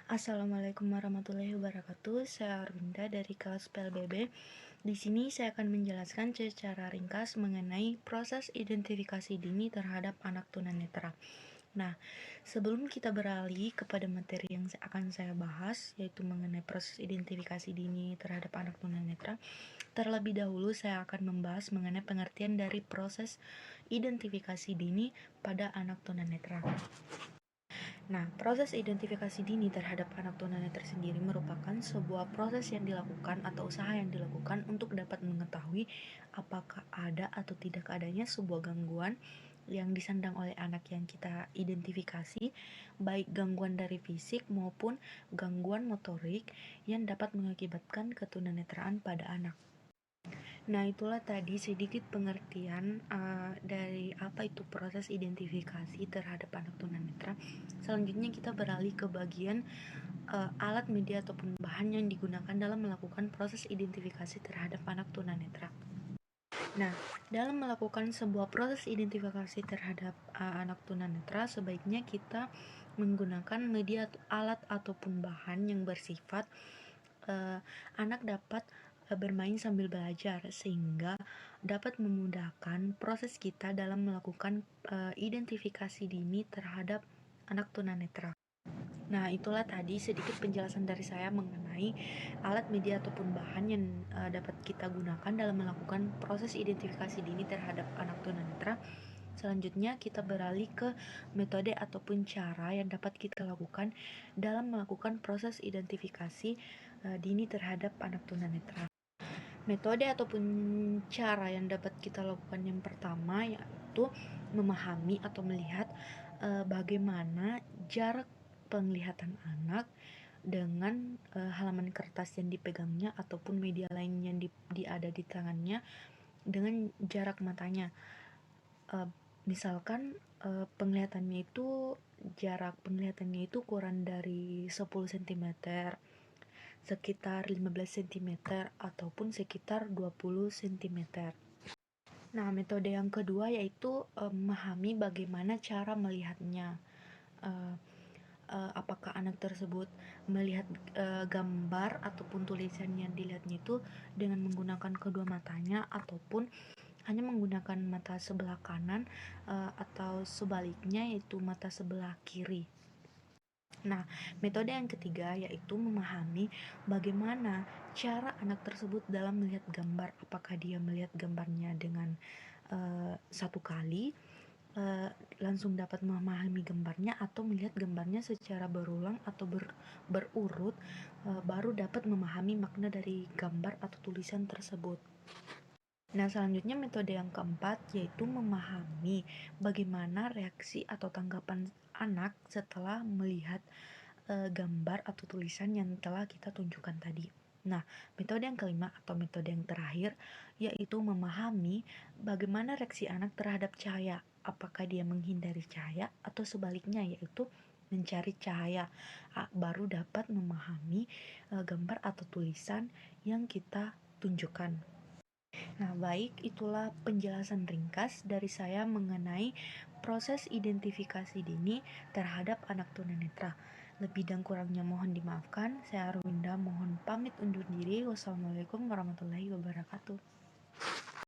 Assalamualaikum warahmatullahi wabarakatuh. Saya Arvinda dari kelas PLBB. Di sini saya akan menjelaskan secara ringkas mengenai proses identifikasi dini terhadap anak tunanetra. Nah, sebelum kita beralih kepada materi yang akan saya bahas, yaitu mengenai proses identifikasi dini terhadap anak tunanetra, terlebih dahulu saya akan membahas mengenai pengertian dari proses identifikasi dini pada anak tunanetra. Nah, proses identifikasi dini terhadap anak tunanetra sendiri merupakan sebuah proses yang dilakukan atau usaha yang dilakukan untuk dapat mengetahui apakah ada atau tidak adanya sebuah gangguan yang disandang oleh anak yang kita identifikasi, baik gangguan dari fisik maupun gangguan motorik yang dapat mengakibatkan ketunanetraan pada anak. Nah, itulah tadi sedikit pengertian dari apa itu proses identifikasi terhadap anak tunanetra. Selanjutnya kita beralih ke bagian alat, media, ataupun bahan yang digunakan dalam melakukan proses identifikasi terhadap anak tunanetra. Nah, dalam melakukan sebuah proses identifikasi terhadap anak tunanetra, sebaiknya kita menggunakan media, alat, ataupun bahan yang bersifat anak dapat bermain sambil belajar, sehingga dapat memudahkan proses kita dalam melakukan identifikasi dini terhadap anak tunanetra. Nah, itulah tadi sedikit penjelasan dari saya mengenai alat, media, ataupun bahan yang dapat kita gunakan dalam melakukan proses identifikasi dini terhadap anak tunanetra. Selanjutnya kita beralih ke metode ataupun cara yang dapat kita lakukan dalam melakukan proses identifikasi dini terhadap anak tunanetra. Metode ataupun cara yang dapat kita lakukan yang pertama yaitu memahami atau melihat bagaimana jarak penglihatan anak dengan halaman kertas yang dipegangnya ataupun media lain yang ada di tangannya dengan jarak matanya. Misalkan jarak penglihatannya itu kurang dari 10 cm, sekitar 15 cm, ataupun sekitar 20 cm. Nah, metode yang kedua yaitu memahami bagaimana cara melihatnya. Apakah anak tersebut melihat gambar ataupun tulisan yang dilihatnya itu dengan menggunakan kedua matanya ataupun hanya menggunakan mata sebelah kanan atau sebaliknya yaitu mata sebelah kiri. Nah, metode yang ketiga yaitu memahami bagaimana cara anak tersebut dalam melihat gambar. Apakah dia melihat gambarnya dengan satu kali langsung dapat memahami gambarnya, atau melihat gambarnya secara berulang atau berurut baru dapat memahami makna dari gambar atau tulisan tersebut. Nah, selanjutnya metode yang keempat yaitu memahami bagaimana reaksi atau tanggapan anak setelah melihat gambar atau tulisan yang telah kita tunjukkan tadi. Nah, metode yang kelima atau metode yang terakhir yaitu memahami bagaimana reaksi anak terhadap cahaya. Apakah dia menghindari cahaya atau sebaliknya yaitu mencari cahaya. Baru dapat memahami gambar atau tulisan yang kita tunjukkan. Nah, baik, itulah penjelasan ringkas dari saya mengenai proses identifikasi dini terhadap anak tunanetra. Lebih dan kurangnya mohon dimaafkan. Saya Arwinda mohon pamit undur diri. Wassalamualaikum warahmatullahi wabarakatuh.